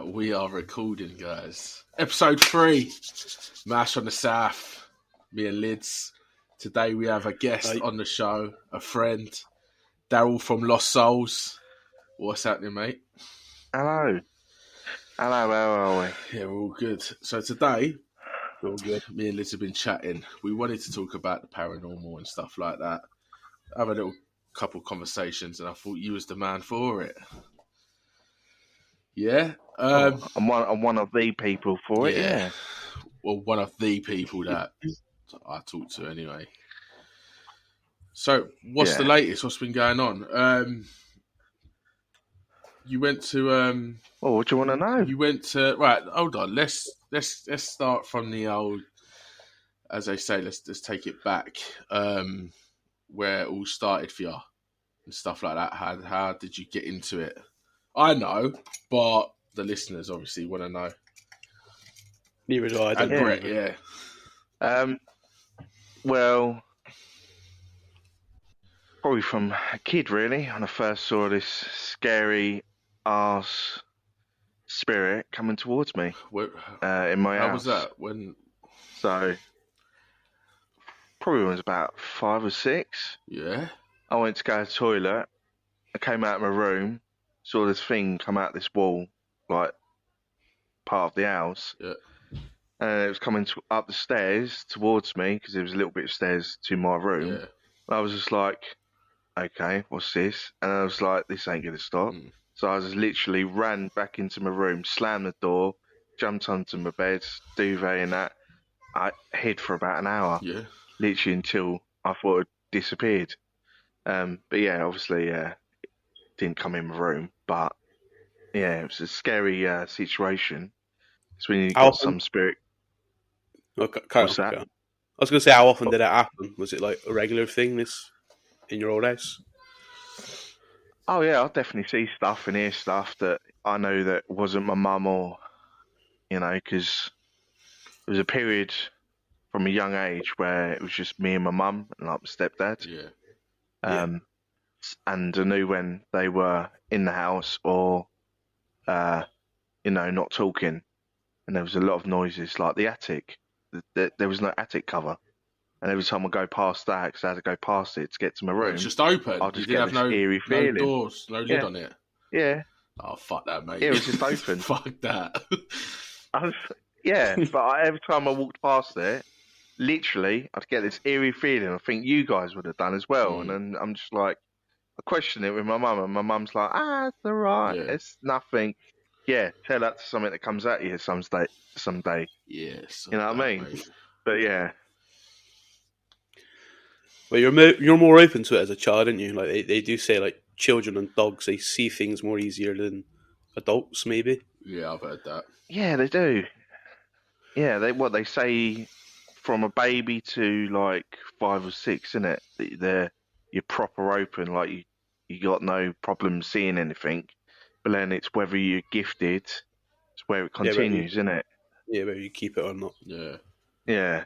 We are recording, guys. Episode 3, Mash on the South, me and Lids. Today we have a guest on the show, a friend, Daryl from Lost Souls. What's happening, mate? Hello, how are we? Yeah, we're all good. So today, me and Lids have been chatting. We wanted to talk about the paranormal and stuff like that. Have a little couple conversations, and I thought you was the man for it. Yeah. I'm one of the people for it, yeah. Well, one of the people that I talk to anyway. So, what's the latest? What's been going on? You went to what do you want to know? You went to hold on. Let's start from the old, as they say. Let's take it back. Where it all started for you and stuff like that. How did you get into it? I know, but the listeners obviously want to know. Neither do I. And Brett, yeah. Well, probably from a kid, really. When I first saw this scary ass spirit coming towards me in my house. How was that? When? So, probably when I was about 5 or 6. Yeah. I went to go to the toilet. I came out of my room, saw this thing come out this wall, like part of the house. Yeah. And it was coming up the stairs towards me because there was a little bit of stairs to my room. Yeah. I was just like, okay, what's this? And I was like, this ain't going to stop. So I just literally ran back into my room, slammed the door, jumped onto my bed, duvet and that. I hid for about an hour. Yeah. Literally until I thought it disappeared. But yeah, obviously it didn't come in my room. But yeah, it was a scary situation. It's when you got some spirit. What's that? I was going to say, how often did it happen? Was it like a regular thing, this, in your old house? Oh yeah, I definitely see stuff and hear stuff that I know that wasn't my mum or, because there was a period from a young age where it was just me and my mum and like my stepdad. Yeah. And I knew when they were in the house or, not talking. And there was a lot of noises, like the attic. There was no attic cover. And every time I go past that, because I had to go past it to get to my room. It's just open. I just get this eerie feeling. No doors, no lid on it. Yeah. Oh, fuck that, mate. Yeah, it was just open. Fuck that. But every time I walked past it, literally, I'd get this eerie feeling. I think you guys would have done as well. And then I'm just like, I question it with my mum, and my mum's like, it's all right. Yeah. It's nothing. Yeah, tell that to something that comes at you someday. Yes. You know what I mean? Mate. But yeah. Well, you're more open to it as a child, aren't you? Like they do say, like children and dogs, they see things more easier than adults, maybe. Yeah, I've heard that. Yeah, they do. Yeah, they say from a baby to like 5 or 6, isn't it? You're proper open, like you got no problem seeing anything. But then it's whether you're gifted, it's where it continues, isn't it? Yeah, whether you keep it or not. Yeah. Yeah.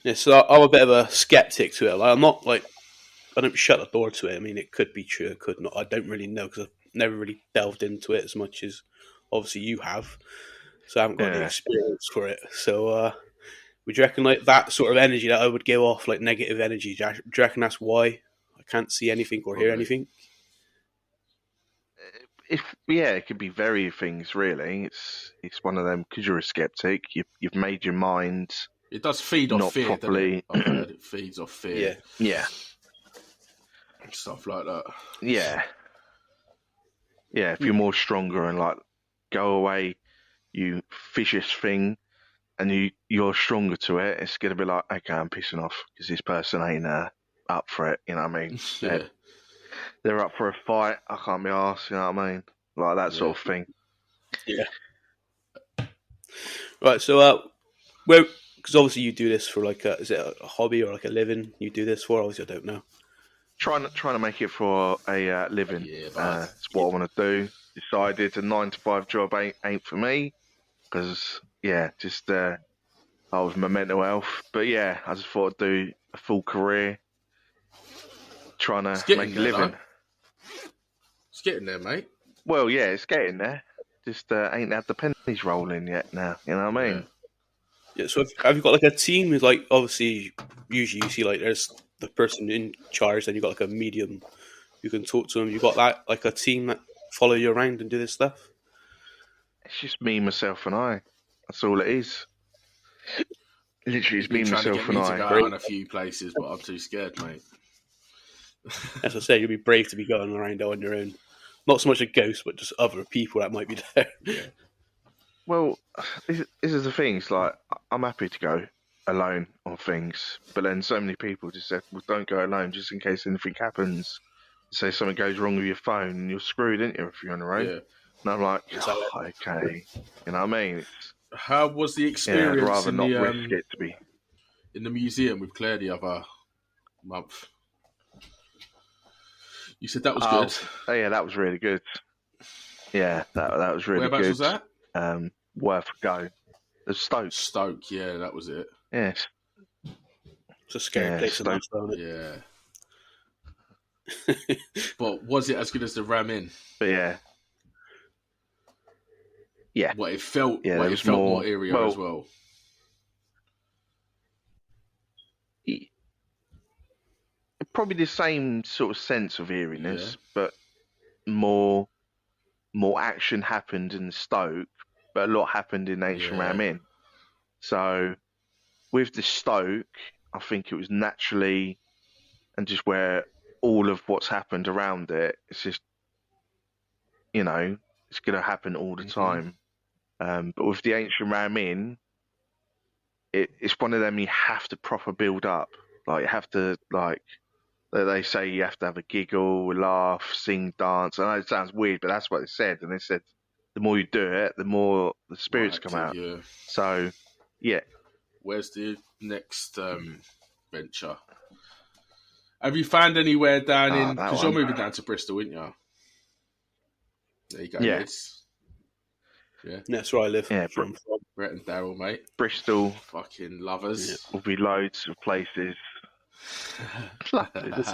Yeah, so I'm a bit of a skeptic to it. Like, I'm not like, I don't shut the door to it. I mean, it could be true, it could not. I don't really know because I've never really delved into it as much as obviously you have. So I haven't got any experience for it. So would you reckon like that sort of energy that I would give off, like negative energy, do you reckon that's why I can't see anything or hear anything? It could be very things, really. It's one of them, because you're a skeptic, you've made your mind. It does feed off fear, properly. I've heard it feeds off fear. Yeah. Stuff like that. Yeah. Yeah, if you're more stronger and like go away, you vicious thing, and you're stronger to it, it's going to be like, okay, I'm pissing off because this person ain't up for it, you know what I mean? Yeah. They're up for a fight, I can't be arsed, you know what I mean? Like that sort of thing. Yeah. Right, so because obviously you do this for like is it a hobby or like a living you do this for? Obviously I don't know. Trying to make it for a living. It's what I want to do. Decided a 9-to-5 job ain't for me because just with my mental health. But yeah, I just thought I'd do a full career trying to make a living. It's getting there, mate. Well, yeah, it's getting there. just ain't had the pennies rolling yet. Now, you know what I mean? Yeah, so have you got like a team who's like, obviously, usually you see like there's the person in charge, then you got like a medium who can talk to them. You got that like a team that follow you around and do this stuff. It's just me, myself, and I. That's all it is. Literally, He's it's been me, trying to myself, get me and to I. go out on a few places, but I'm too scared, mate. As I say, you'll be brave to be going around on your own. Not so much a ghost, but just other people that might be there. Yeah. Well, this is the thing. It's like I'm happy to go alone on things, but then so many people just said, "Well, don't go alone, just in case anything happens. Say something goes wrong with your phone, and you're screwed, aren't you, if you're on the road?" Yeah. And I'm like, So, okay, you know what I mean? How was the I'd experience rather not risk it to be. in the museum with Claire the other month? You said that was good. Oh yeah, that was really good. Yeah, that was really Whereabouts good. was that? Worth a go. The Stoke. Stoke, yeah, that was it. Yes. it's a scary place Stoke. enough, isn't it? Yeah. But was it as good as the Ram Inn? But yeah. Yeah. What it felt, Yeah, what there it was felt more- more area well- as well. Probably the same sort of sense of eeriness, but more action happened in Stoke, but a lot happened in Ancient Yeah. Ram Inn. So with the Stoke, I think it was naturally, and just where all of what's happened around it, it's just, you know, it's going to happen all the Mhm. time. But with the Ancient Ram Inn, it's one of them you have to proper build up. Like you have to they say you have to have a giggle, laugh, sing, dance. I know it sounds weird, but that's what they said. And they said the more you do it, the more the spirits come out. Yeah. So, yeah. Where's the next venture? Have you found anywhere down in? that Because you're one. moving down to Bristol, aren't you? There you go, Yeah. Liz. Yeah. That's where I live. Yeah, That's where I'm from. Brett and Daryl, mate. Bristol Fucking lovers. will be loads of places. That's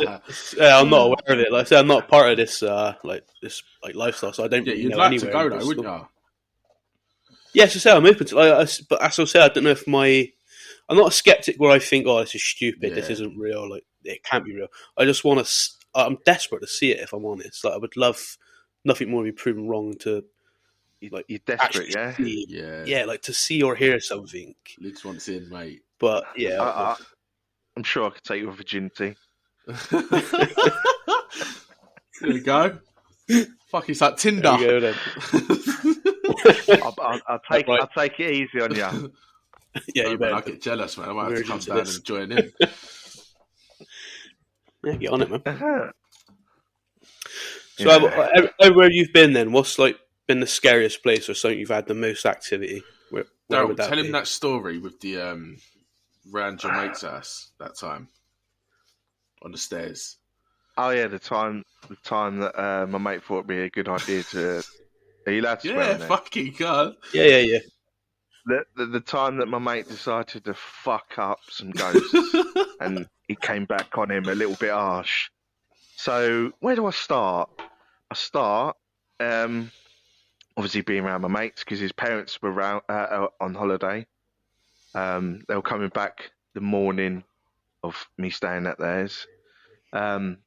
it. I'm not aware of it. Like I said, I'm not part of this lifestyle, so I don't Yeah, really you'd know like to anywhere go in though, Bristol. wouldn't you? Yes, I say I'm open to. But as I say, I don't know if I'm not a skeptic where I think, oh, this is stupid. This Yeah. isn't real. Like it can't be real. I just want to. I'm desperate to see it. If I'm honest, like I would love nothing more to be proven wrong to. Like You're desperate, actually yeah? see, yeah, like to see or hear something. Liz wants in, mate. But yeah, I'm sure I could take your virginity. There you go. Fuck, it's like Tinder. there you go then. I'll take it easy on you. Yeah, No, you man, I better. get jealous, man. I might have to We're come into down this. and join in. Yeah, get on it, man. Uh-huh. So everywhere you've been, then what's like been the scariest place or something you've had the most activity? Where Daryl, would that tell be? him that story with the round your mate's ass that time on the stairs. Oh yeah, the time that my mate thought it'd be a good idea to. Are you allowed to swear Yeah, on it? fucking God. Yeah. The time that my mate decided to fuck up some ghosts and he came back on him a little bit harsh. So where do I start? I start obviously being around my mates because his parents were on holiday. They were coming back the morning of me staying at theirs. And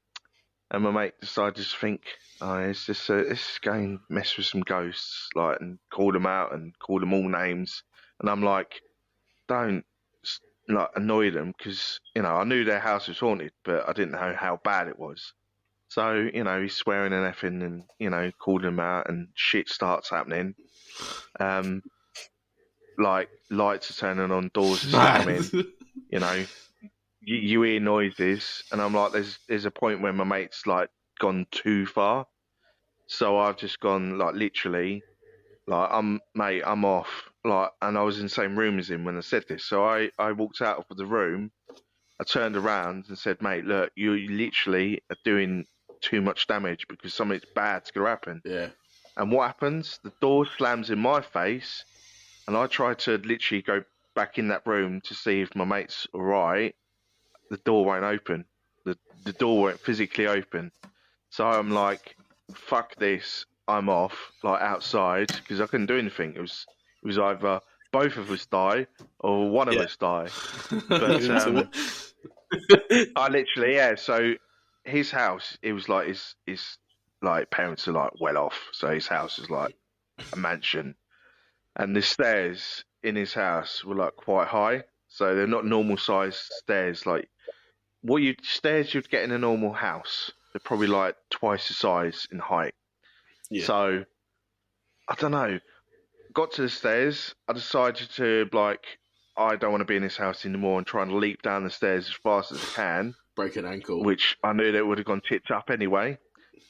my mate decided to think, let's just go and mess with some ghosts, like, and call them out and call them all names. And I'm like, don't like annoy them because I knew their house was haunted, but I didn't know how bad it was. So he's swearing and effing and calling them out, and shit starts happening. Like lights are turning on, doors are slamming. You hear noises, and I'm like, there's a point where my mate's like gone too far, so I've just gone like literally, like I'm off, like, and I was in the same room as him when I said this, so I walked out of the room, I turned around and said, mate, look, you literally are doing too much damage because something bad's gonna happen. Yeah. And what happens? The door slams in my face, and I try to literally go back in that room to see if my mate's all right. The door won't open. The door won't physically open. So I'm like, fuck this. I'm off, like outside, because I couldn't do anything. It was either both of us die or one of Yeah. us die. But I literally, yeah. So his house, it was like his like parents are like well off, so his house is like a mansion, and the stairs in his house were like quite high, so they're not normal sized stairs. Like stairs you'd get in a normal house, they're probably like twice the size in height. Yeah. So I don't know. Got to the stairs, I decided to like I don't want to be in this house anymore and try and leap down the stairs as fast as I can, Break an ankle. which I knew that would have gone tits up anyway.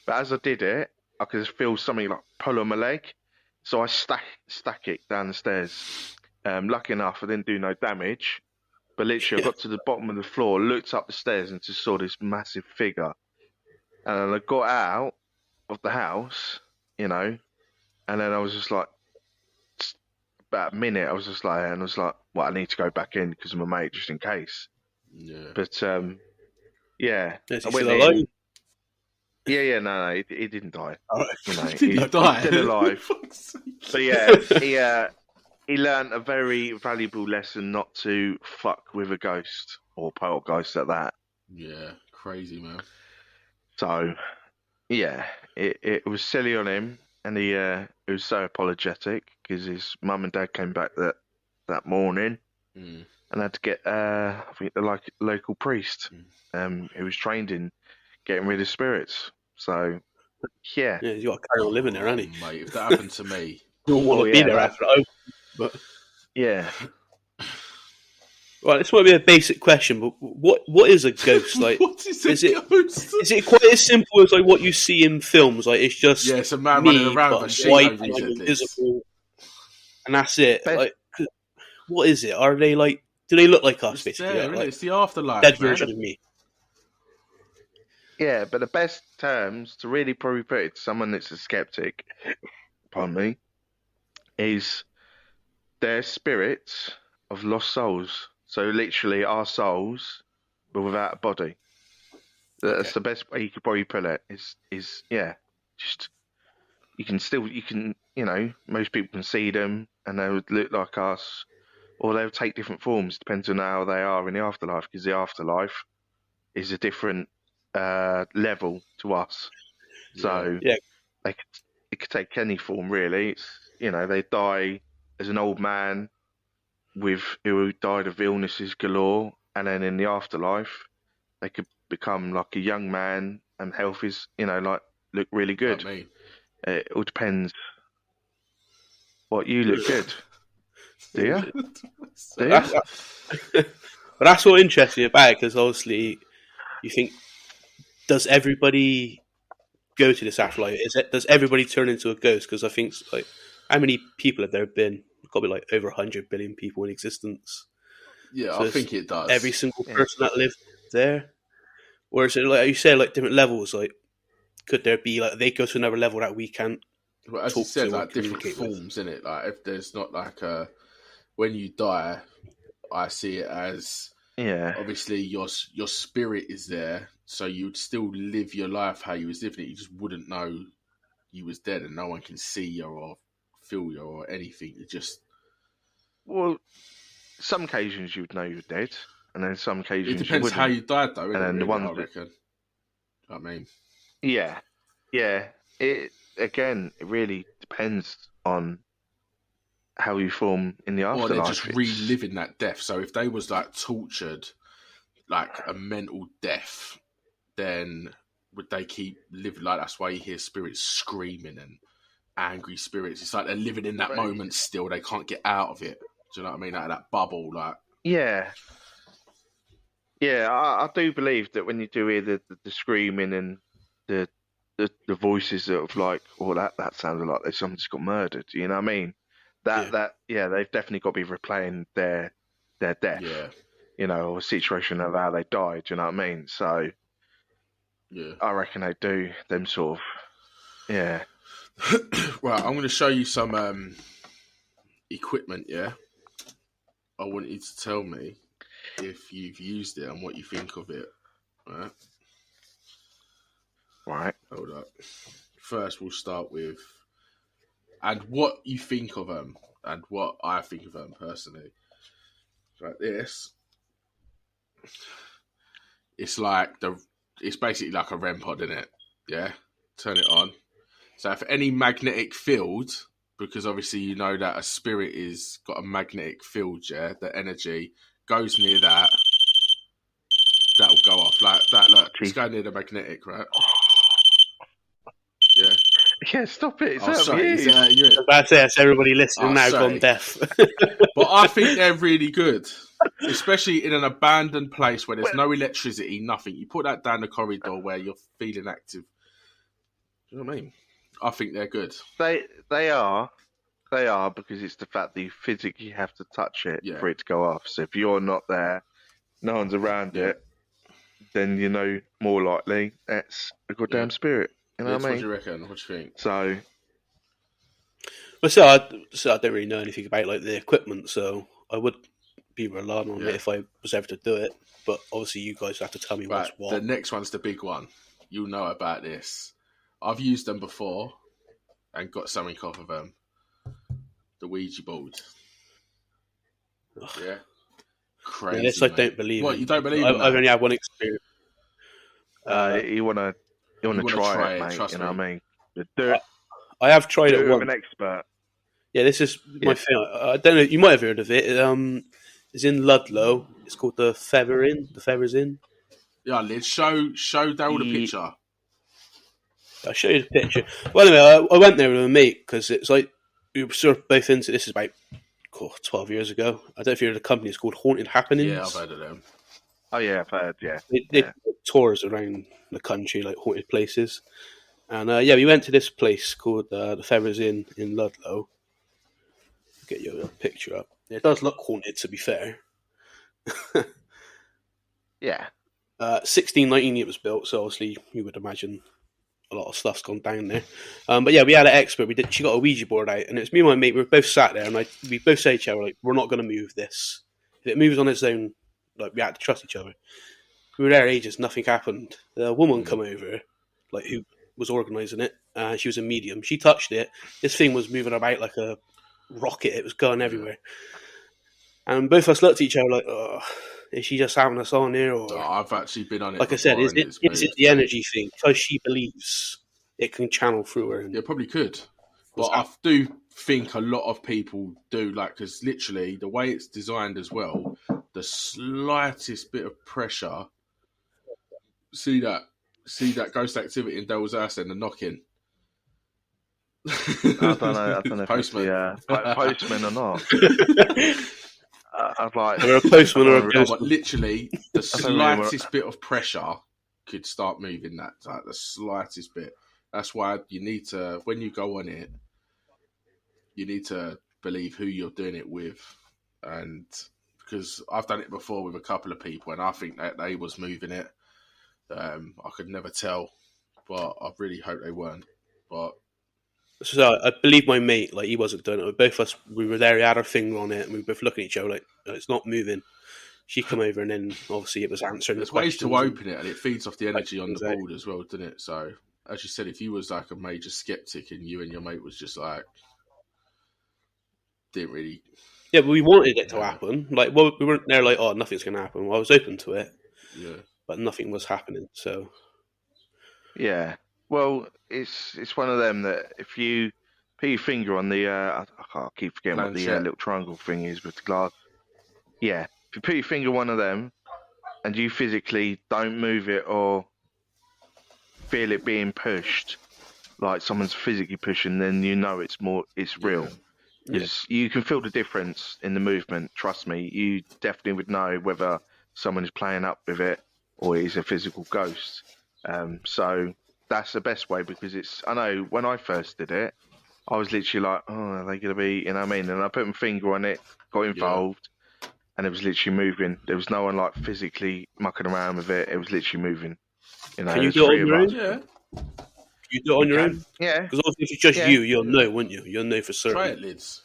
But as I did it, I could feel something like pull on my leg, so I stack it down the stairs. Lucky enough, I didn't do no damage. But literally, I got to the bottom of the floor, looked up the stairs, and just saw this massive figure. And then I got out of the house, and then I was just like, about a minute, I was just like, and I was like, well, I need to go back in because I'm a mate, just in case. Yeah. But yeah, Is I he went still alive? in. Yeah, no, he didn't die. All right. Did he die? He's still alive. Fuck's sake. But yeah, he learned a very valuable lesson not to fuck with a ghost or poltergeist at that. Yeah, crazy, man. So yeah, it was silly on him, and he was so apologetic because his mum and dad came back that morning Mm. and had to get I think the local priest who was trained in getting rid of spirits. So yeah. Yeah, you got to carry on living there, hasn't he? Mate, if that happened to me, You don't want Oh, to be yeah, there that- after that. But Yeah. right, this might be a basic question, but what is a ghost like? what is is a it- ghost? Is it quite as simple as like what you see in films? Like it's just Yeah, it's a man me, running around but with a I'm sheet white over and his I'm head. invisible, and that's it. Best- Like, what is it? Are they like? Do they look like us? It's Basically, there, like it's the afterlife, dead man. version of me. Yeah, but the best terms to really probably put it to someone that's a skeptic, pardon me, is they're spirits of lost souls. So literally our souls, but without a body. That's Okay. the best way you could probably put it. Is yeah, just you can most people can see them and they would look like us, or they would take different forms depends on how they are in the afterlife, because the afterlife is a different level to us. So Yeah. it could take any form really. It's they die as an old man who died of illnesses galore, and then in the afterlife they could become like a young man and health is like look really good. Like me. It all depends. What, you look good? Do you? Do you? But that's what interests me about it, because obviously you think, does everybody go to this afterlife? Does everybody turn into a ghost? Because I think like, how many people have there been? Got to be like over 100 billion people in existence. Yeah, So I think it does. Every single Yeah. person that lived there, or is it like you say, like different levels? Like, could there be like they go to another level that we can't? Well, as you talk said, to or like different communicate with. forms in it. Like if there's not like when you die, I see it as Yeah. obviously your spirit is there, so you'd still live your life how you was living it. You just wouldn't know you was dead, and no one can see you or feel you or anything. You just Well, some occasions you would know you're dead, and then some occasions it depends you how wouldn't. you died, though. And Isn't then it, the really, ones I that- reckon. I mean, Yeah. It really depends on how you form in the or afterlife. they're just It's- reliving that death. So if they was like tortured, like a mental death, then would they keep living like that's why you hear spirits screaming and angry spirits? It's like they're living in that Right. moment still. They can't get out of it. Do you know what I mean? Out of that bubble, like Yeah. Yeah, I do believe that when you do hear the screaming and the voices of like, oh, that sounded like someone just got murdered. You know what I mean? That they've definitely got to be replaying their death. yeah, Or a situation of how they died. You know what I mean? So yeah. I reckon they do them sort of. Yeah. Right, I'm going to show you some equipment. Yeah, I want you to tell me if you've used it and what you think of it. Right, Right. hold up. first we'll start with, and what you think of them, and what I think of them personally. Like this, it's basically like a REM pod, isn't it? Yeah, turn it on. So if any magnetic field, because obviously you know that a spirit is got a magnetic field, yeah, the energy goes near that. That'll go off like that. Look, it's going near the magnetic, right? Yeah. Yeah, stop it. It's Oh, out of sorry. you. That's everybody listening now sorry. gone deaf. But I think they're really good, especially in an abandoned place where there's no electricity, nothing. You put that down the corridor where you're feeling active. Do you know what I mean? I think they're good. They are because it's the fact that you physically have to touch it for it to go off. So if you're not there, no one's around it, then you know more likely that's a goddamn spirit. You know what I mean? What do you reckon? What do you think? So, I don't really know anything about like the equipment, so I would be relying on it if I was ever to do it. But obviously, you guys have to tell me what's what. The next one's the big one. You'll know about this. I've used them before and got something off of them. The Ouija Board. Yeah. Crazy. This I don't believe. What, you don't believe? I've only had one experience. you wanna try it, mate. Trust you know me. what I mean? I have tried it once. An expert. Yeah, this is my thing. I don't know. You might have heard of it. It's in Ludlow. It's called the Feather Inn. The Feathers Inn. Yeah, Liz, show Daryl the picture. I'll show you the picture. Well, anyway, I went there with a mate because it's like we were sort of both into this. Is about 12 years ago. I don't know if you heard of the company. It's called Haunted Happenings. Yeah, I've heard of them. Oh yeah, I've heard. Yeah, they do tours around the country, like haunted places. And we went to this place called the Feathers Inn in Ludlow. I'll get you a picture up. It does look haunted, to be fair. Yeah. 1619 it was built, so obviously you would imagine a lot of stuff's gone down there. But yeah, we had an expert. She got a Ouija board out, and it's me and my mate. We were both sat there, and we both said to each other, like, we're not going to move this. If it moves on its own, like, we had to trust each other. We were there ages, nothing happened. The woman come over, like, who was organising it. She was a medium. She touched it. This thing was moving about like a rocket. It was going everywhere. And both of us looked at each other like, oh, is she just having us on here? Or I've actually been on it. Like I said, is it the energy thing? Because she believes it can channel through her. Yeah, probably could. But I do think a lot of people do, like, because literally the way it's designed as well, the slightest bit of pressure, see that ghost activity in Daryl's house and the knocking. I don't know if postman. Postman or not. I'd like a postman or a ghost. But literally, the slightest bit of pressure could start moving that. Like the slightest bit. That's why you need to, when you go on it, you need to believe who you're doing it with. And because I've done it before with a couple of people, and I think that they was moving it. I could never tell, but I really hope they weren't. But so I believe my mate, like, he wasn't doing it. Both of us, we were there. He had our finger on it, and we were both looking at each other like, it's not moving. She come over, and then obviously it was answering. There's ways to open it, and it feeds off the energy on the board as well, doesn't it? So, as you said, if you was like a major skeptic, and you and your mate was just like, didn't really. Yeah, but we wanted it to happen. Like, well, we weren't there like, oh, nothing's going to happen. Well, I was open to it. Yeah. But nothing was happening. So, yeah. Well, it's one of them that if you put your finger on the I keep forgetting what the little triangle thing is with the glass. Yeah, if you put your finger on one of them, and you physically don't move it or feel it being pushed, like someone's physically pushing, then you know it's real. Because you can feel the difference in the movement. Trust me, you definitely would know whether someone is playing up with it or it is a physical ghost. So that's the best way, because I know when I first did it, I was literally like, oh, are they going to be, you know what I mean? And I put my finger on it, got involved, and it was literally moving. There was no one like physically mucking around with it. It was literally moving. You know, can you do it on your own? Yeah. Can you do it on your own? Yeah. Because obviously if it's just you, you'll know, wouldn't you? You'll know for certain. Try it, Lids.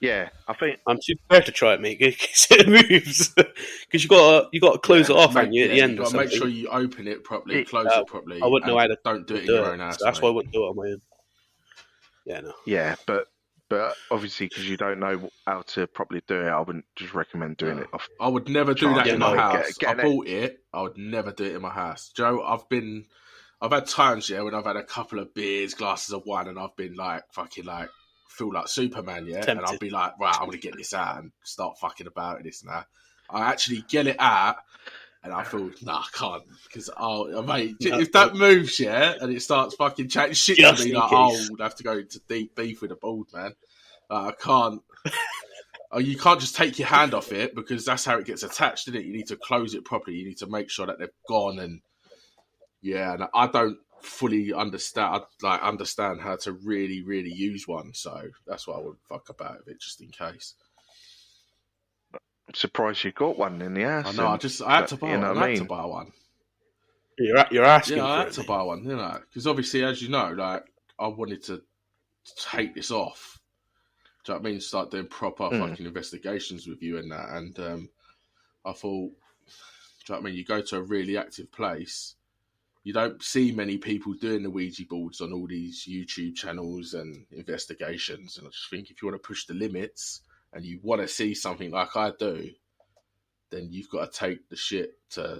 Yeah, I think. I'm too scared to try it, mate, because it moves. Because you got to close it off, Mate, haven't you, at the you end or got to make something? sure you open it properly, It- close it properly, I wouldn't know and how to don't do it in do your it. own house, So that's mate. why I wouldn't do it on my own. Yeah, no. Yeah, but obviously because you don't know how to properly do it, I wouldn't just recommend doing it off. I would never do Try that it, in my no. house. Get I an bought it. I would never do it in my house. Joe, I've had times, yeah, when I've had a couple of beers, glasses of wine, and I've been like, fucking like, feel like Superman, yeah? And I'll Tempted. be like, right, I'm going to get this out and start fucking about this and that. I actually get it out, and I feel, nah, I can't. Because, mate, No. if that moves, yeah, and it starts fucking chatting shit Just to me, in like, case. we'll have to go into deep beef with the board, man. I can't. You can't just take your hand off it because that's how it gets attached, isn't it? You need to close it properly. You need to make sure that they've gone, and and I don't fully understand how to really, really use one. So that's why I would fuck about it just in case. I'm surprised you got one in the house. I know. I had to buy one. I had to buy one. You're asking Yeah, I for had it, to mate. buy one. Because obviously, as you know, like I wanted to take this off. Do you know what I mean? Start doing proper fucking investigations with you and that. And I thought, do you know what I mean? You go to a really active place, you don't see many people doing the Ouija boards on all these YouTube channels and investigations. And I just think if you want to push the limits and you want to see something like I do, then you've got to take the shit to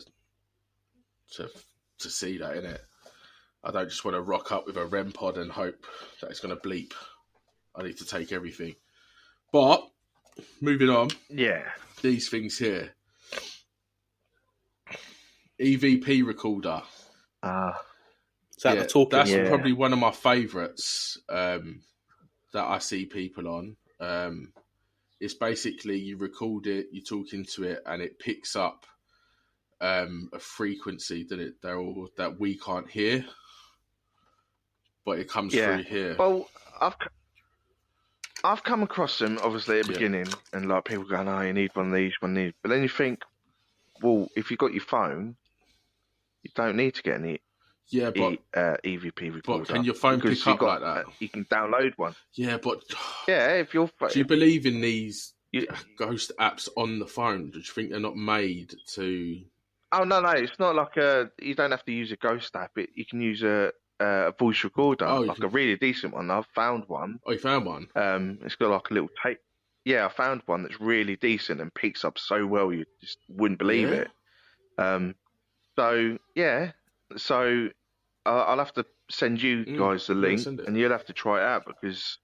see that, innit? I don't just want to rock up with a REM pod and hope that it's going to bleep. I need to take everything. But moving on, these things here. Evp Recorder. Is that the talking that's one? probably one of my favourites that I see people on. It's basically you record it, you talk into it, and it picks up a frequency that we can't hear, but it comes through here. Well, I've come across them obviously at the beginning, and like people going, "Oh, you need one of these, one of these." But then you think, well, if you've got your phone, you don't need to get any EVP recorder. But can your phone pick up like that? You can download one. Yeah, but if you're. Do you believe in these ghost apps on the phone? Do you think they're not made to? Oh no, it's not like you don't have to use a ghost app. You can use a voice recorder, a really decent one. I've found one. Oh, you found one? It's got like a little tape. Yeah, I found one that's really decent and picks up so well you just wouldn't believe it. So I'll have to send you guys the link, and you'll have to try it out because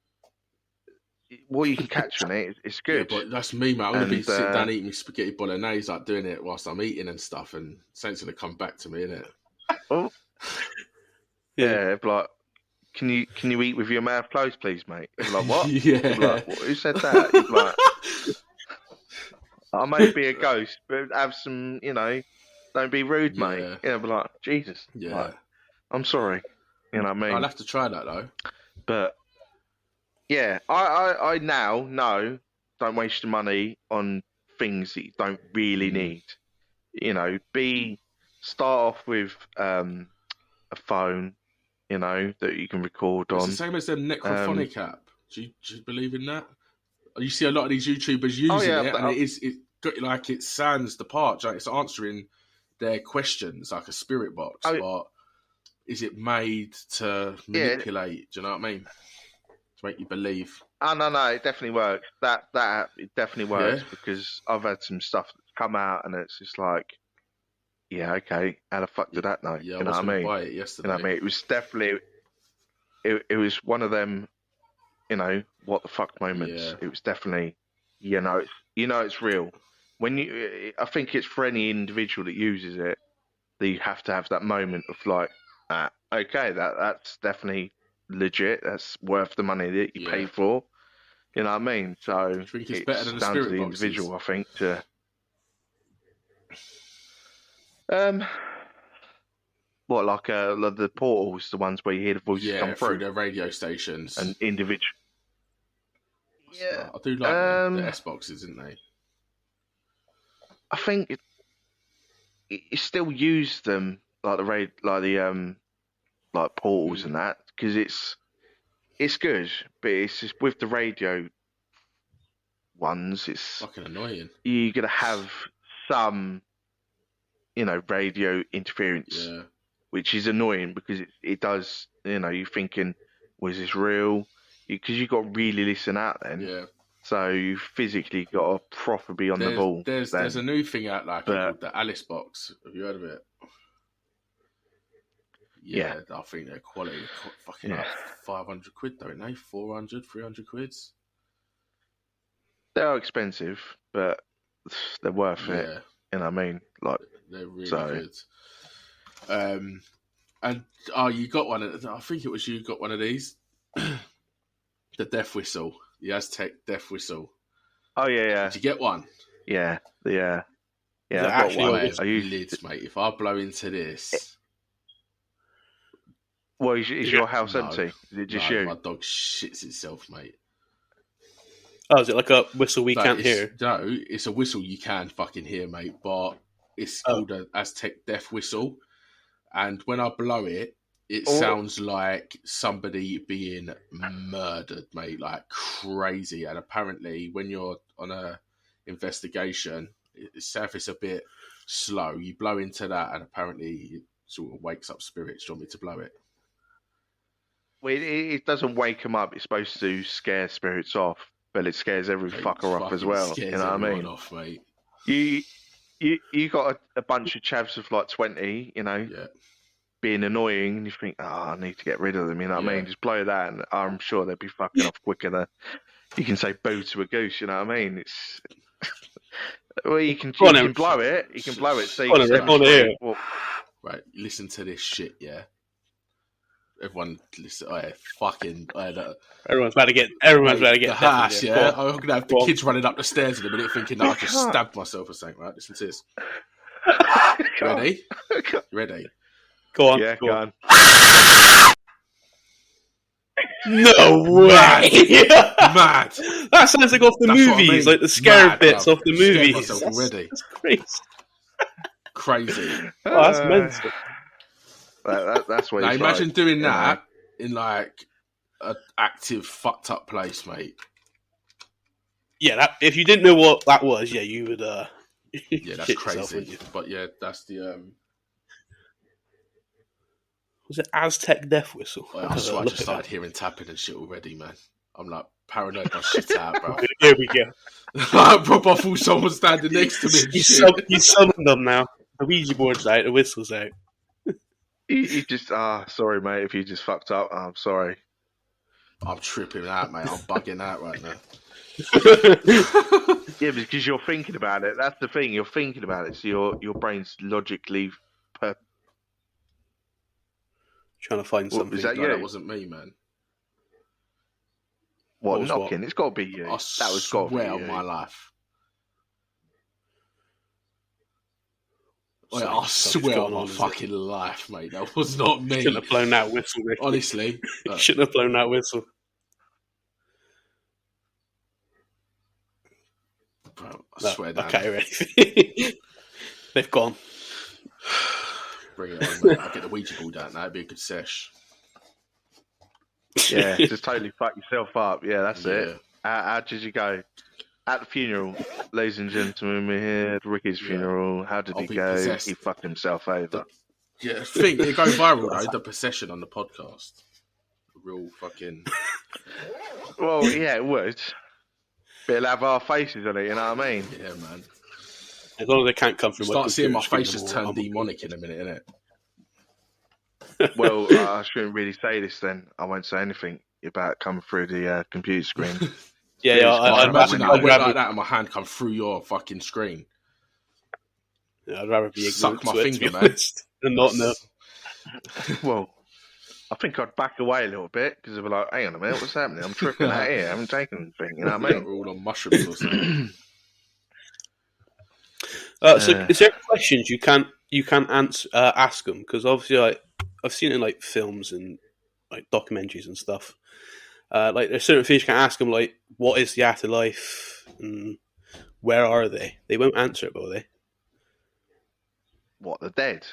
what you can catch on it is good. Yeah, but that's me, man. I'm gonna be sitting down eating spaghetti bolognese, like doing it whilst I'm eating and stuff, and something's gonna come back to me, innit? Oh, yeah. Like, can you eat with your mouth closed, please, mate? Like, what? Like, who said that? Like, I may be a ghost, but have some, don't be rude, mate. But like, Jesus. Yeah. Like, I'm sorry. You know what I mean? I'll have to try that though. But yeah, I now know, don't waste your money on things that you don't really need. Start off with a phone, that you can record on. It's the same as the Necrophonic app. Do you believe in that? You see a lot of these YouTubers using it, and it sounds the part. It's answering their questions like a spirit box, but is it made to manipulate? Do you know what I mean? To make you believe. Oh no, it definitely works. That app, it definitely works because I've had some stuff that's come out and it's just like, yeah, okay, how the fuck did that know? Yeah, you know what I mean? Buy it yesterday. You know what I mean? It was definitely, it was one of them, what the fuck moments. Yeah. It was definitely, it's real. I think it's for any individual that uses it, that you have to have that moment of like, okay, that's definitely legit. That's worth the money that you pay for. You know what I mean? So I think it's better than the down spirit to the boxes. individual, I think. To what, like the portals, the ones where you hear the voices come through their radio stations and individual. Yeah, I do like the S boxes, isn't they? I think you still use them like like portals and that because it's good, but it's just with the radio ones, it's Fucking annoying. you're gonna have some, radio interference, Yeah. which is annoying because it does. You're thinking, was this real? Because you got to really listen out then. Yeah. So you physically got to proper be on the ball. There's a new thing out there called the Alice Box. Have you heard of it? Yeah. I think they're quality. Fucking like 500 quid, don't they? 400, 300 quids. They are expensive, but they're worth it. Yeah. You know what I mean? Like, they're really good. And you got one. I think it was you got one of these. The death whistle, the Aztec death whistle. Oh yeah. Did you get one? Yeah. I've got actually one. I use lids, mate. If I blow into this, well, is your house empty? Is it just you? My dog shits itself, mate. Oh, is it like a whistle we can't hear? No, it's a whistle you can fucking hear, mate. But it's called an Aztec death whistle, and when I blow it, it sounds like somebody being murdered, mate, like crazy. And apparently, when you're on a investigation, it's a bit slow. You blow into that, and apparently, it sort of wakes up spirits. Do you want me to blow it? Well, it doesn't wake them up. It's supposed to scare spirits off, but it scares every fucker off as well. You know what I mean? Off, mate. You got a bunch of chavs of like 20, being annoying, and you think, I need to get rid of them. You know what I mean? Just blow that, and I'm sure they'll be fucking off quicker than you can say boo to a goose. You know what I mean? It's well, you can blow it. You can blow it. So you can right, listen to this shit, yeah. Everyone, listen. Everyone's about to get. The hash, yeah. I'm gonna have the kids running up the stairs in a minute, thinking that I just stabbed myself or something. Right, listen to this. Ready? Ready? Go on. Yeah, go on. No way! Mad. That sounds like off the movies, like the scare bits off the movies. That's crazy. Crazy. Oh, that's mental. That's what. Now imagine doing that in like an active fucked up place, mate. Yeah, if you didn't know what that was, you would. Yeah, that's crazy. But yeah, that's the. Was it Aztec death whistle? I swear I just started hearing tapping and shit already, man. I'm like paranoid my shit out, bro. There we go. I proper thought someone standing next to me. You summoned them now. The Ouija board's out. The whistle's out. You just sorry, mate. If you just fucked up, I'm sorry. I'm tripping out, mate. I'm bugging out right now. Yeah, because you're thinking about it. That's the thing. You're thinking about it, so your brain's logically. Trying to find something. Is that you? That wasn't me, man. What knocking? What? It's got to be you. I swear on my life. I swear on my fucking life, mate. That was not me. Shouldn't have blown that whistle, Rick. Honestly. Shouldn't have blown that whistle. Bro, I swear down. Okay, ready. They've gone. Bring it on, mate. I'll get the Ouija Board out now. It'd be a good sesh. Yeah, just totally fuck yourself up. Yeah, that's it. How did you go? At the funeral, ladies and gentlemen, we're here at Ricky's funeral. How did he go? Possessed. He fucked himself over. It go viral though, the possession on the podcast. Real fucking... Well, yeah, it would. But it'll have our faces on it, you know what I mean? Yeah, man. As long as they can't come from start seeing my face just turn demonic in a minute, innit? Well, I shouldn't really say this then. I won't say anything about coming through the computer screen. I imagine I went like that and my hand come through your fucking screen. Yeah, I'd rather be suck my finger, man, and not know. Well, I think I'd back away a little bit because I'd be like, "Hang on a minute, what's happening? I'm tripping out here. I haven't taken anything." You know what I mean? We're all on mushrooms or something. So, is there questions you can't answer, ask them? Because obviously, I've seen it in like films and like documentaries and stuff. Like there's certain things you can ask them, like what is the afterlife and where are they? They won't answer it, will they? What, the dead?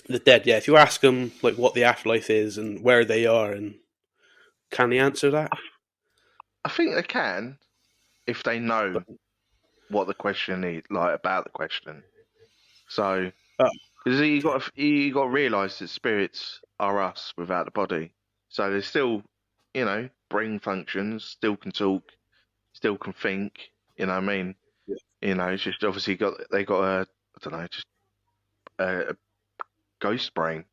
The dead, yeah. If you ask them like what the afterlife is and where they are, and can they answer that? I think they can. if they know what the question is, like about the question. So, because you got to realise that spirits are us without the body. So there's still, brain functions, still can talk, still can think. You know what I mean? Yeah. It's just obviously they got a, I don't know, just a ghost brain.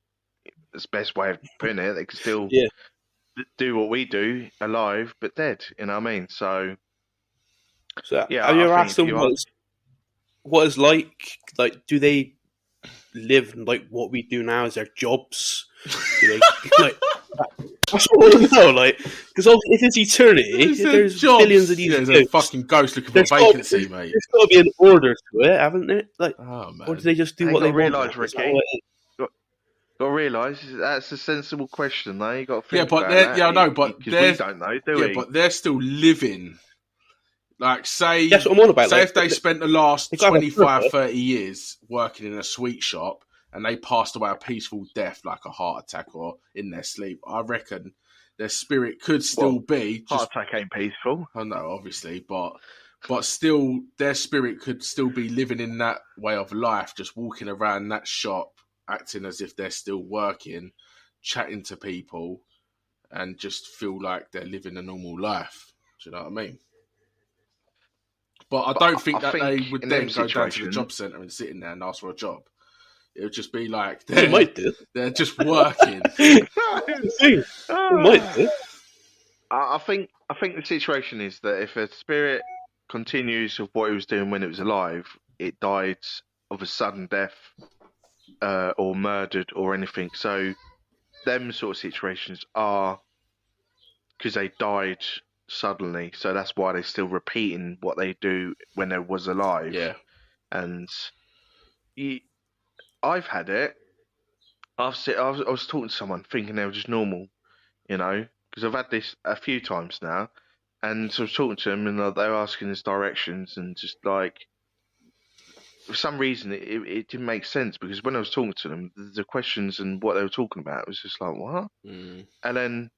That's the best way of putting it. They can still Yeah. do what we do, alive but dead. You know what I mean? So So yeah, have you I ever think asked them what it's like? Like, do they live like what we do now as their jobs? Do they like? That's what I want to know. Like, because if it's eternity, there's billions of these. Yeah, there's a ghosts. fucking ghost looking for There's vacancy, mate. There's got to be an order to it, haven't there? Like, Oh man. or do they just do you what got they to want? realise, Is that Ricky. all it is? Got to realise that's a sensible question, though. You got to Yeah, think but about they're that. yeah, I know, but because we don't know, do we? yeah, but they're still living. Like, say, That's what I'm on about. say Like, if they spent the last they got a 25, purpose. 30 years working in a sweet shop and they passed away a peaceful death, like a heart attack or in their sleep, I reckon their spirit could still be just. Heart attack ain't peaceful. I know, obviously, but still, their spirit could still be living in that way of life, just walking around that shop, acting as if they're still working, chatting to people, and just feel like they're living a normal life. Do you know what I mean? But I don't think that they would then go down to the job centre and sit in there and ask for a job. It would just be like They might do. They're just working. They might do. I think the situation is that if a spirit continues of what it was doing when it was alive, it died of a sudden death, or murdered or anything. So them sort of situations are because they died suddenly. So that's why they're still repeating what they do when they was alive. Yeah. And I've had it. I was talking to someone thinking they were just normal, because I've had this a few times now. And so I was talking to them, and they were asking us directions, and just like, for some reason, it didn't make sense, because when I was talking to them, the questions and what they were talking about was just like, what? Mm. And then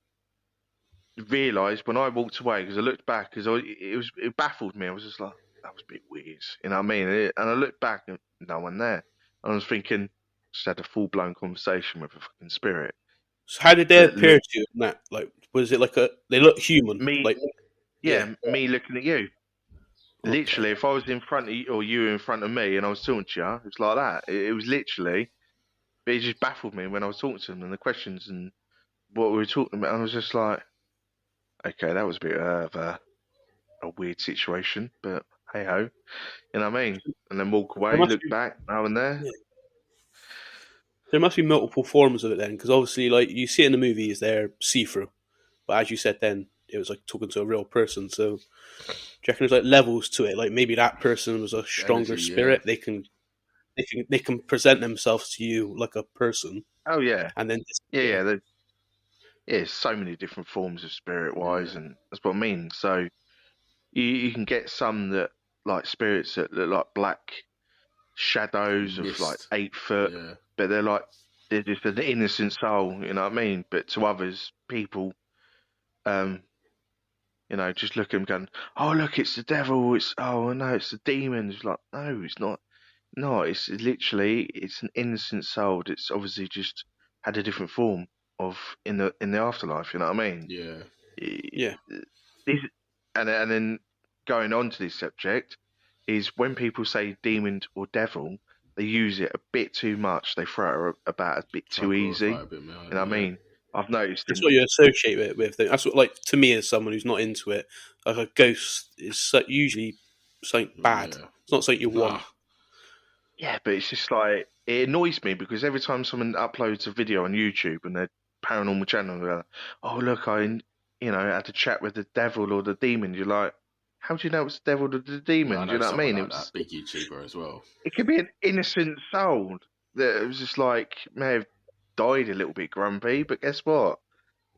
realised when I walked away, because I looked back, because it baffled me. I was just like, that was a bit weird, you know what I mean? And I looked back, and no one there. And I was thinking, just had a full-blown conversation with a fucking spirit. So how did they appear to you in that? Like, was it like they look human? Me, like, me looking at you. Okay. Literally, if I was in front of you, or you in front of me, and I was talking to you, it was like that. It was literally, but it just baffled me when I was talking to them, and the questions and what we were talking about. And I was just like, okay, that was a bit of a weird situation, but hey ho, you know what I mean? And then walk away, look back now and there. Yeah. There must be multiple forms of it then, because obviously, like, you see it in the movies, they're see-through, but as you said, then it was like talking to a real person. So, do you reckon there's like levels to it? Like, maybe that person was a stronger spirit. Yeah. They can present themselves to you like a person. Oh yeah, and then there's so many different forms of spirit-wise, and that's what I mean. So you can get some that like spirits that look like black shadows of like 8 foot, but they're just an innocent soul, you know what I mean? But to others, people, just look at them going, oh look, it's the devil, it's the demon. It's like, no, it's not. No, it's literally, it's an innocent soul that's obviously just had a different form of in the afterlife, you know what I mean? Yeah. And then going on to this subject is when people say demon or devil, they use it a bit too much. They throw it about a bit too easy. You know what I mean? I've noticed. That's what you associate it with. That's what, like, to me, as someone who's not into it, like a ghost is usually something bad. Yeah. It's not something you want. Yeah, but it's just like, it annoys me because every time someone uploads a video on YouTube and their paranormal channel, they're like, oh look, I had a chat with the devil or the demon. You're like, how do you know it's the devil or the demon? Yeah, do you know what I mean? Like that big YouTuber as well. It could be an innocent soul that it was just like, may have died a little bit grumpy, but guess what?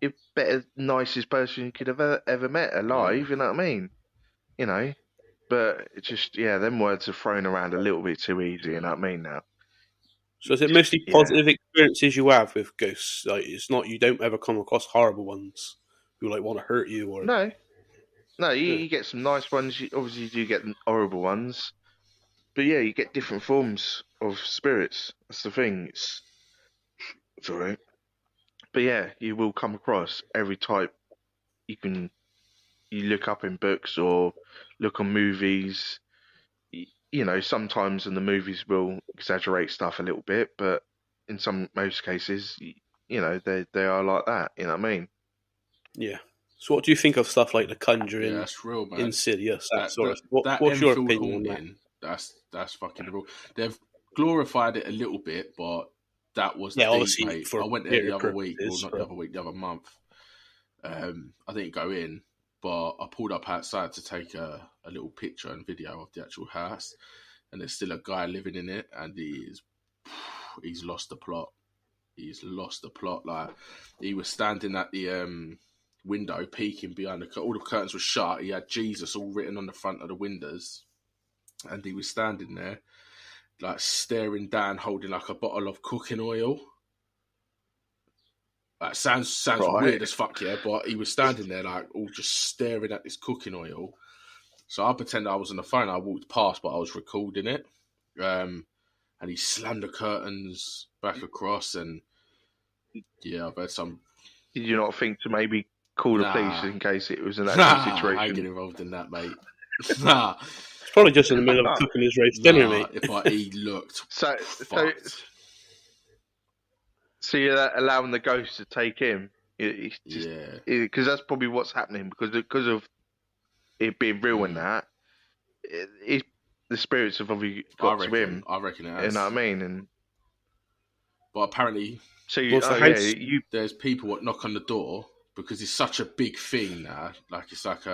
You're better, nicest person you could have ever met alive. You know what I mean? But it's just, them words are thrown around a little bit too easy. You know what I mean now? So is it mostly positive experiences you have with ghosts? Like, it's not, you don't ever come across horrible ones who like want to hurt you or no. No, you get some nice ones. Obviously, you do get horrible ones. But yeah, you get different forms of spirits. That's the thing. Sorry. But yeah, you will come across every type you look up in books or look on movies. Sometimes in the movies will exaggerate stuff a little bit, but in most cases, they are like that. You know what I mean? Yeah. So, what do you think of stuff like The Yeah, Conjuring, that's real, man. Insidious, that sort of? That What's your Enfield opinion on that? haunting, that's fucking real. They've glorified it a little bit, but that was deep, obviously mate. for I went there the theatre other week, well, purposes, not but the other week, the other month. I didn't go in, but I pulled up outside to take a little picture and video of the actual house, and there's still a guy living in it, and he's lost the plot. He's lost the plot. Like, he was standing at the window, peeking behind all the curtains were shut. He had Jesus all written on the front of the windows, and he was standing there, like staring down, holding like a bottle of cooking oil. Like, sounds Right. weird as fuck, yeah, but he was standing there like all just staring at this cooking oil. So I pretended I was on the phone. I walked past, but I was recording it. And he slammed the curtains back across, and yeah, I've heard some. Did you not think to maybe call the police in case it was an actual I ain't situation? getting involved in that, mate. Nah. it's probably just in the middle of cooking his roast dinner, mate. He looked fucked. So you're allowing the ghost to take him? Yeah. Because that's probably what's happening because of it being real and that. The spirits have obviously got to him. I reckon it has. You know what I mean? And but apparently, so there's people that knock on the door because it's such a big thing now. Like, it's like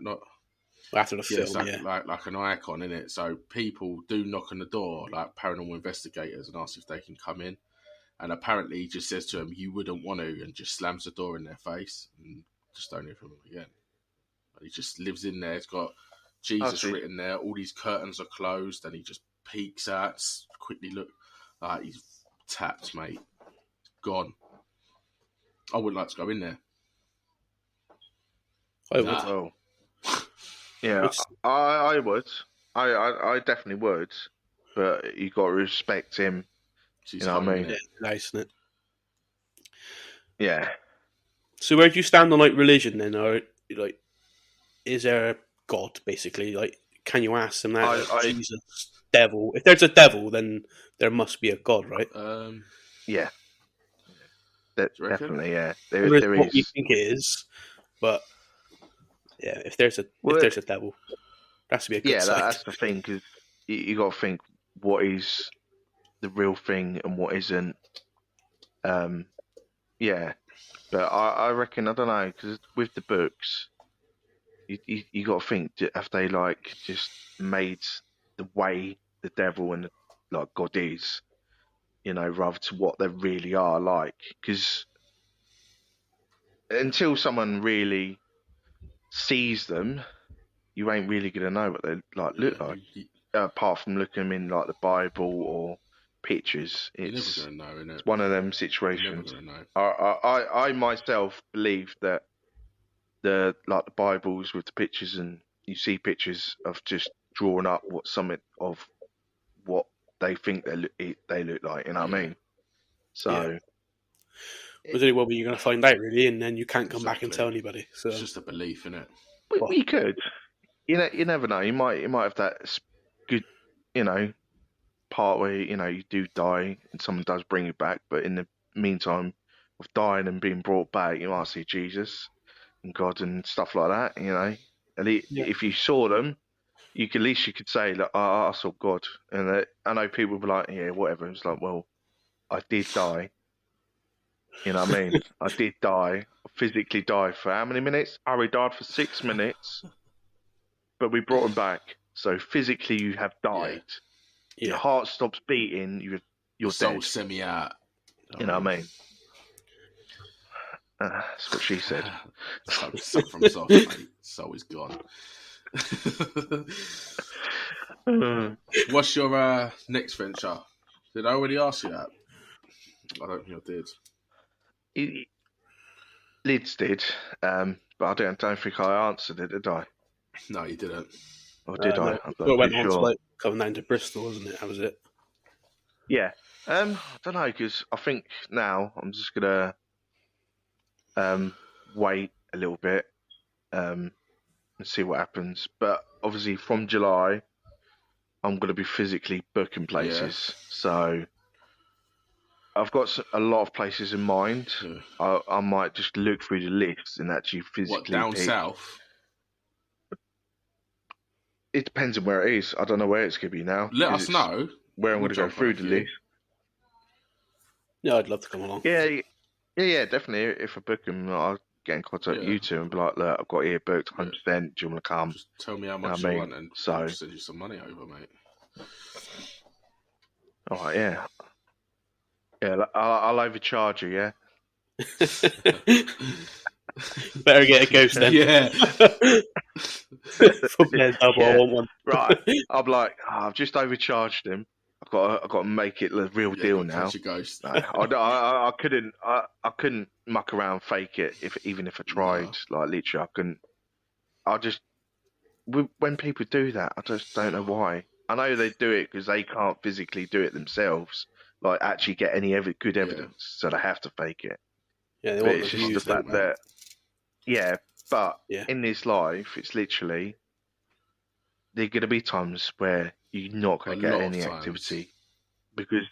not after the film, like an icon, in it. So people do knock on the door, like paranormal investigators, and ask if they can come in. And apparently, he just says to them, "You wouldn't want to," and just slams the door in their face and just don't hear from him again. He just lives in there. He's got Jesus written there. All these curtains are closed, and he just peeks out, quickly look. He's tapped, mate. Gone. I would like to go in there. I would. Oh. Yeah, I would. I definitely would. But you got to respect him. You know what I mean? Yeah, nice, isn't it? Yeah. So where do you stand on like religion then, or like, is there a God basically? Like, can you ask them that? Jesus, devil. If there's a devil, then there must be a God, right? Yeah. Definitely, yeah. There what is. You think it is, but yeah, if there's a devil, that has to be a good side. That's the thing, because you got to think what is the real thing and what isn't. Yeah, but I reckon, I don't know, because with the books, you got to think, have they like just made the way the devil and like God is, rather to what they really are like? Because until someone really sees them, you ain't really gonna know what they like look like. Apart from looking in like the Bible or pictures, it's you're never gonna know, innit? It's one of them situations. You're never gonna know. I myself believe that the Bibles with the pictures, and you see pictures of just drawing up what they think they look like. You know what I mean? So. There's only one way you're going to find out, really, and then you can't come back and tell anybody. So it's just a belief, innit? We could. You never know. You might have that good, part where you do die and someone does bring you back. But in the meantime of dying and being brought back, you might see Jesus and God and stuff like that. If you saw them, at least you could say, "Look, I saw God." And I know people will be like, "Yeah, whatever." It's like, well, I did die. You know what I mean? I did die. I physically died for how many minutes? Harry died for 6 minutes, but we brought him back. So physically, you have died. Yeah. Your heart stops beating. Your soul dead. sent me out. You know what I mean? That's what she said. Soul from soft, mate. Soul is gone. What's your next venture? Did I already ask you that? I don't think I did. Lids did, but but I don't think I answered it, did I? No, you didn't. Or did I? No. I'm It not went too on to sure. like coming down to Bristol, wasn't it? That was it. Yeah. I don't know, because I think now I'm just gonna wait a little bit and see what happens. But obviously from July, I'm gonna be physically booking places. So I've got a lot of places in mind. Yeah. I might just look through the list and actually What, physically down pick. south? It depends on where it is. I don't know where it's gonna be now. Let 'cause us it's know. where I'm We'll gonna go jump on a through the few. list. Yeah, I'd love to come along. Yeah, definitely. If I book them, I'll get in contact with Yeah. you two and be like, look, I've got here booked 100%. Do you want to come? Just tell me how know much what I you mean? want and So- I'll send you some money over, mate. All right, yeah. Yeah, I'll overcharge you, yeah? Better get a ghost then. Yeah. For playing double, Yeah. I want one. Right. I'm like, I've just overcharged him. I've got to make it the real Yeah, deal got now. catch a ghost. No, I couldn't muck around, fake it, even if I tried. Like, literally, I couldn't. When people do that, I just don't know why. I know they do it because they can't physically do it themselves, like actually get any good evidence, so they have to fake it. Yeah, they But want it's the just the views, fact don't they? that, yeah, but Yeah. in this life, it's literally, there are going to be times where you're not going A to get lot of any times. activity because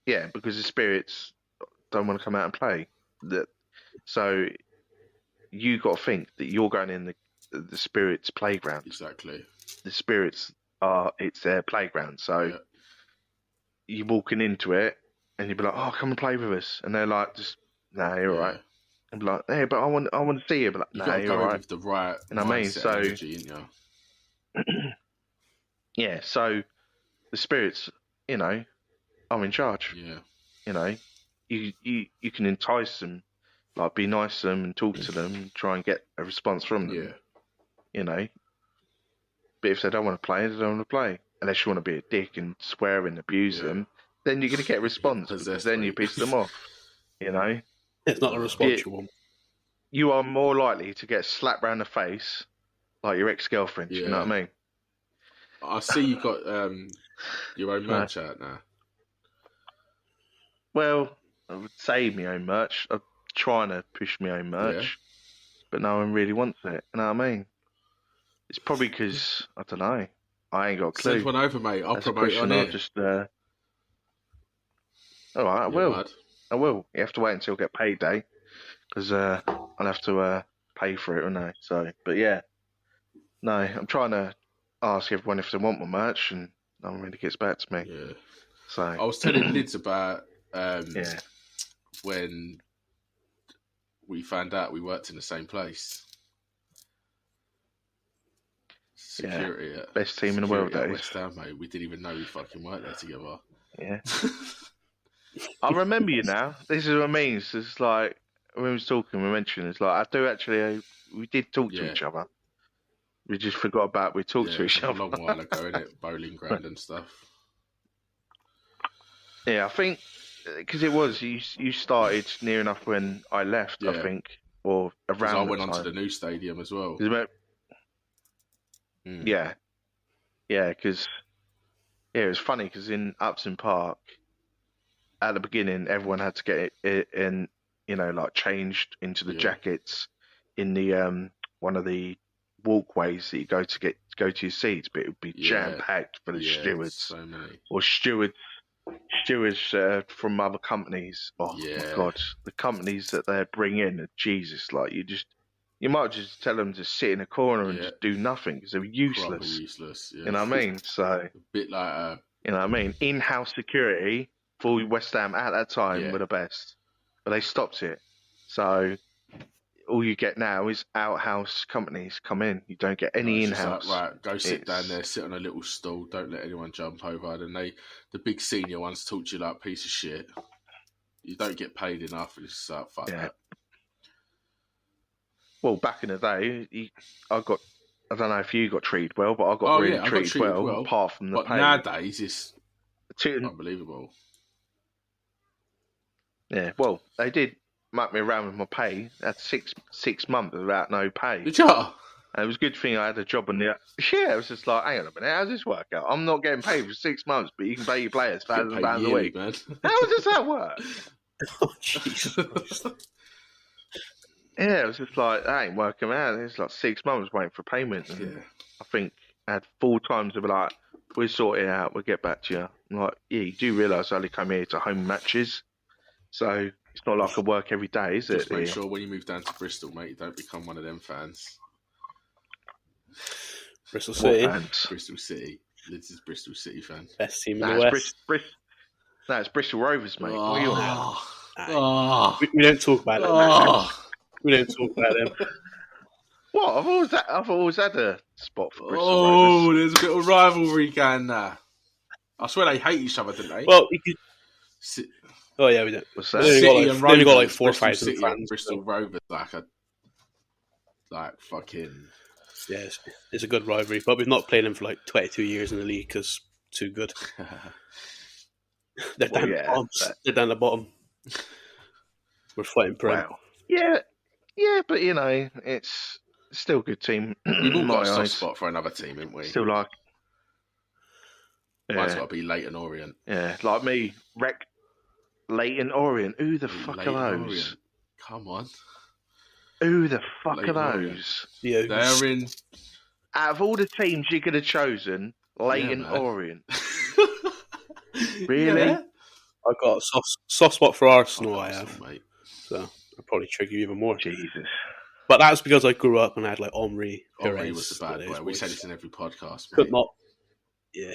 the spirits don't want to come out and play. So you got to think that you're going in the spirits' playground. Exactly. The spirits it's their playground. So Yeah. you're walking into it and you'll be like, oh, come and play with us. And they're like, just, nah, you're all right. And be like, hey, but I want to see you. But like, You nah, got to you're go all in right. with the right You know what I mean? mindset So- and energy, ain't you? Yeah, so the spirits, I'm in charge. Yeah. You can entice them, like be nice to them and talk to them and try and get a response from them. Yeah. But if they don't want to play, they don't want to play. Unless you want to be a dick and swear and abuse Yeah. them, then you're going to get a response. Possessed, Because then you mate. piss them off. It's not a response you want. You are more likely to get slapped round the face like your ex-girlfriend. You know what I mean? I see you got your own merch out now. Well, I would say my own merch. I'm trying to push my own merch, but no one really wants it. You know what I mean? It's probably because, I don't know, I ain't got a clue. Send one over, mate. I'll That's a promote it on question I'll here. just... All right, I will. Lad. I will. You have to wait until I get payday, because I'll have to pay for it, won't I? So, but yeah. No, I'm trying to ask everyone if they want my merch, and no one really gets back to me. Yeah. So I was telling Lids about yeah. when we found out we worked in the same place. Security at Best team in the world, that is. West Ham, mate. We didn't even know we fucking worked there together. Yeah. I remember you now. This is what I mean. It's like when we was talking, we mentioned it's like I do actually. We did talk to each other. We just forgot about we talked to each a other. long while ago, innit? Bowling ground and stuff. Yeah, I think because it was you started near enough when I left. I Yeah. think, or Because around I went the on to time. the new stadium as well. 'Cause about- Yeah, because it was funny because in Upton Park, at the beginning, everyone had to get it in, like changed into the jackets in the one of the walkways that you go to go to your seats, but it would be jam packed for the stewards So many. or stewards from other companies. Oh my God, the companies that they bring in, Jesus, like you might just tell them to sit in a corner and just do nothing because they're useless. Proper useless. Yeah. You know what I mean? So a bit like you know what I mean? In-house security for West Ham at that time were the best, but they stopped it. So all you get now is outhouse companies come in. You don't get any it's just in-house. like, right, go sit down there, sit on a little stool, don't let anyone jump over. Then the big senior ones talk to you like a piece of shit. You don't get paid enough, and it's just like, fuck that. Well, back in the day, I don't know if you got treated well, but I got really treated well, apart from the pay. But nowadays, it's Unbelievable. Yeah, well, they did muck me around with my pay. That's 6 months without no pay. Did you? And it was a good thing I had a job on the. Yeah, it was just like, hang on a minute, how's this work out? I'm not getting paid for 6 months, but you can pay your players Get £1,000 paid a yearly, week. man. How does that work? Oh, jeez. Yeah, it was just like, that ain't working out. It's like 6 months waiting for payment. And Yeah. I think I had 4 times to be like, we'll sort it out, we'll get back to you. I'm like, yeah, you do realise I only come here to home matches. So it's not like I work every day, is Just it? make sure when you move down to Bristol, mate, you don't become one of them fans. Bristol What City, fans? Bristol City. Liz is Bristol City fan. best team in Nah, the it's West. it's Bristol Rovers, mate. What are you on about? Oh, We don't talk about them. oh, We don't talk about them. What? I've always had a spot for Bristol oh, Rovers. there's a bit of rivalry going there. I swear they hate each other, didn't they? Well, you could. C- Oh yeah, we don't. What's They that? only City got like, and they only got like Rovers, Bristol 4,000 City and fans. Bristol Rovers, like fucking. Yeah, it's a good rivalry, but we've not played them for like 22 years in the league because too good. They're Well, down yeah, the bottom. They're down the bottom. We're fighting Prem. Wow. Yeah, but you know, it's still a good team. We've all in got my a soft eyes. spot for another team, haven't we? Still like, Mine's yeah, got to be Leighton Orient. like me, Leighton Orient. Who the fuck Leighton are those? Orient. Come on. Who the fuck Leighton are Orient. those? Yeah, They're in. Out of all the teams you could have chosen, Leighton man. Orient. Really? Yeah. I've got a soft spot for Arsenal. Oh, I Arsenal, have, mate. so I'll probably trigger you even more. Jesus. But that's because I grew up and I had like Omri. Henry Perez, was the bad those boy. We boys. say this in every podcast, Could mate. not. Yeah,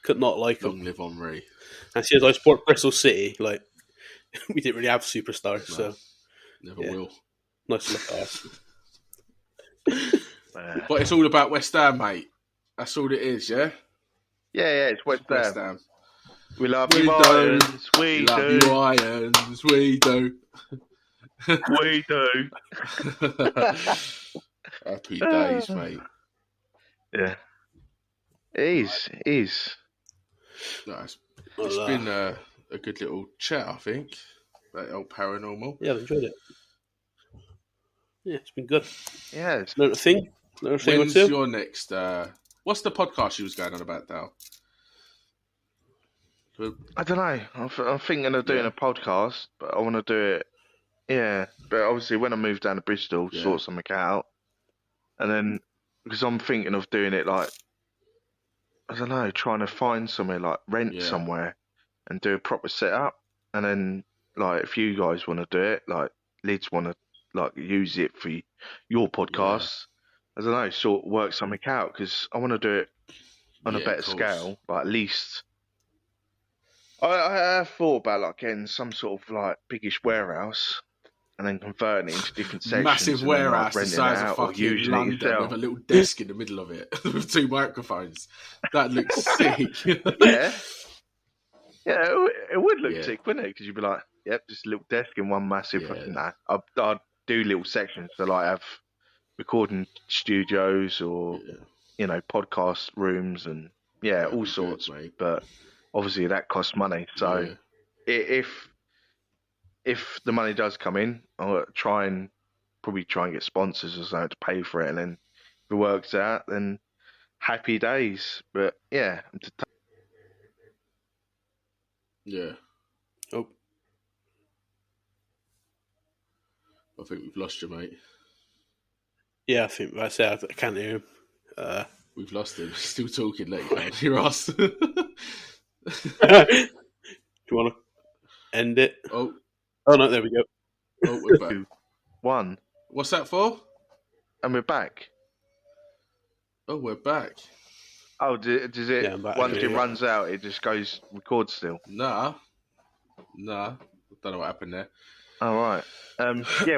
could not like Long him. live Henry. And since I support Bristol City, like we didn't really have superstars, No. so Never Yeah. will. nice to look at us. But it's all about West Ham, mate. That's all it is, yeah? Yeah, it's West West Ham. Ham. We love We you, do. Irons. We We love do. you, Irons. We do. We do. Happy days, mate. Yeah. It is. No, it's Well, been a good little chat, I think. That old paranormal. yeah, I've enjoyed it. Yeah, it's been good. Yeah. It's, Another thing or When's two. your next... what's the podcast you was going on about, Dal? I don't know. I'm thinking of doing Yeah. a podcast, but I want to do it. Yeah, but obviously when I move down to Bristol, Yeah. sort something out, and then because I'm thinking of doing it like I don't know, trying to find somewhere like rent Yeah. somewhere and do a proper setup, and then like if you guys want to do it, like Lids want to like use it for your podcast, I don't know, sort of work something out because I want to do it on a Yeah, better of course. scale, but at least. I have thought about like getting some sort of like biggish warehouse and then converting it into different sections. Massive and then, like, warehouse the renting size it of out or fucking using it London yourself. with a little desk in the middle of it with 2 microphones. That looks sick. Yeah, it would look Yeah. sick, wouldn't it? Because you'd be like, yep, just a little desk in one massive. Yeah. Nah, I'd do little sections to like have recording studios or you know podcast rooms and That'd all be sorts. good, mate. But obviously that costs money, so. Yeah. If the money does come in, I'll probably try and get sponsors or something to pay for it, and then if it works out, then happy days. But yeah, Yeah. Oh, I think we've lost you, mate. yeah, I think I said I can't hear him. We've lost him. He's still talking. Let you can't hear us. Do you want to end it? Oh, No, there we go. we're back. 2, 1, What's that for? and we're back. Oh, we're back. Oh, does it? Yeah, I'm back. Once it Yeah. runs out, it just goes record still. Nah. I don't know what happened there. All right. Yeah.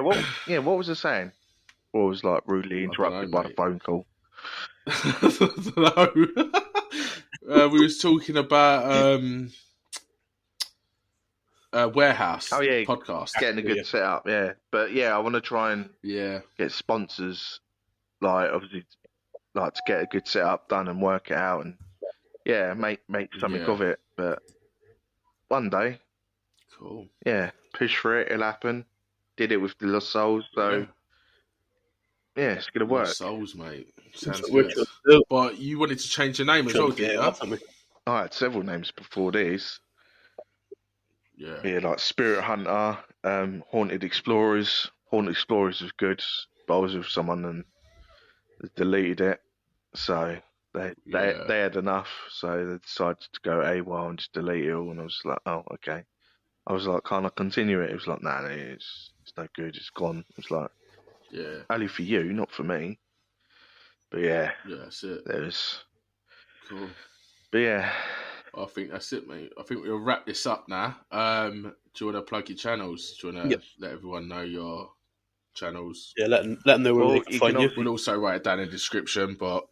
What was I saying? Or was like rudely interrupted by the mate. phone call. No. We was talking about warehouse. Oh, yeah. Podcast. Getting a good Yeah. setup, yeah. But yeah, I want to try and Yeah. get sponsors, like obviously, like to get a good setup done and work it out, and yeah, make something Yeah. of it. But one day, Cool. yeah, push for it, it'll happen. did it with the Lost Souls, so yeah, it's gonna work. Lost Souls, mate. Sounds So good. which one? But you wanted to change your name as well, didn't you? I had several names before this. Yeah. Yeah, like Spirit Hunter, Haunted Explorers. Haunted Explorers was good, but I was with someone and they deleted it, so they had enough, so they decided to go AWOL and just delete it all. And I was like, oh, okay. I was like, can't I continue it? It was like, nah, it's no good. It's gone. It was like, Yeah. only for you, not for me. But yeah, that's it. there's Cool. But yeah, I think that's it, mate. I think we'll wrap this up now. Do you want to plug your channels? Do you want to let everyone know your channels? Yeah, let them know where they can find you. We'll also write it down in the description, but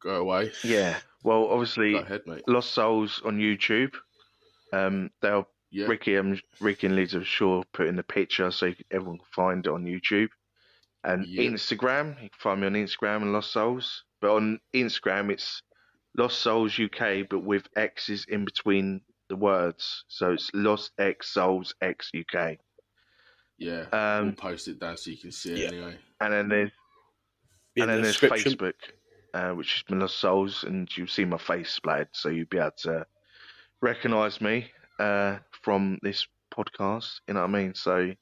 go away. Yeah. Well, obviously, go ahead, mate. Lost Souls on YouTube. Ricky and Liz are sure put in the picture so everyone can find it on YouTube. And Instagram, you can find me on Instagram and Lost Souls. But on Instagram, it's Lost Souls UK, but with X's in between the words. So it's Lost X Souls X UK. Yeah, we'll post it down so you can see it anyway. And then there's Facebook, which is Lost Souls, and you'll see my face splattered, so you'll be able to recognise me from this podcast. You know what I mean? So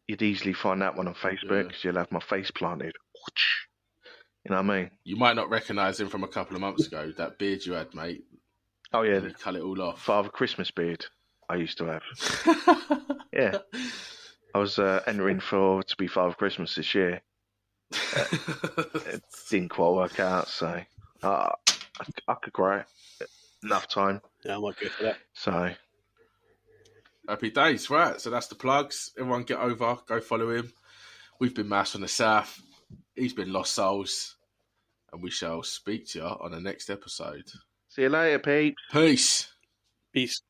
you'd easily find that one on Facebook because you'll have my face planted. You know what I mean? You might not recognise him from a couple of months ago. That beard you had, mate. Oh yeah, you cut it all off. Father Christmas beard I used to have. Yeah. I was entering to be Father Christmas this year. It didn't quite work out, so I could grow enough time. Yeah, I might go for that. So happy days, right? So that's the plugs. Everyone get over, go follow him. We've been Mass from the South. He's been Lost Souls, and we shall speak to you on the next episode. See you later, Pete. Peace. Peace.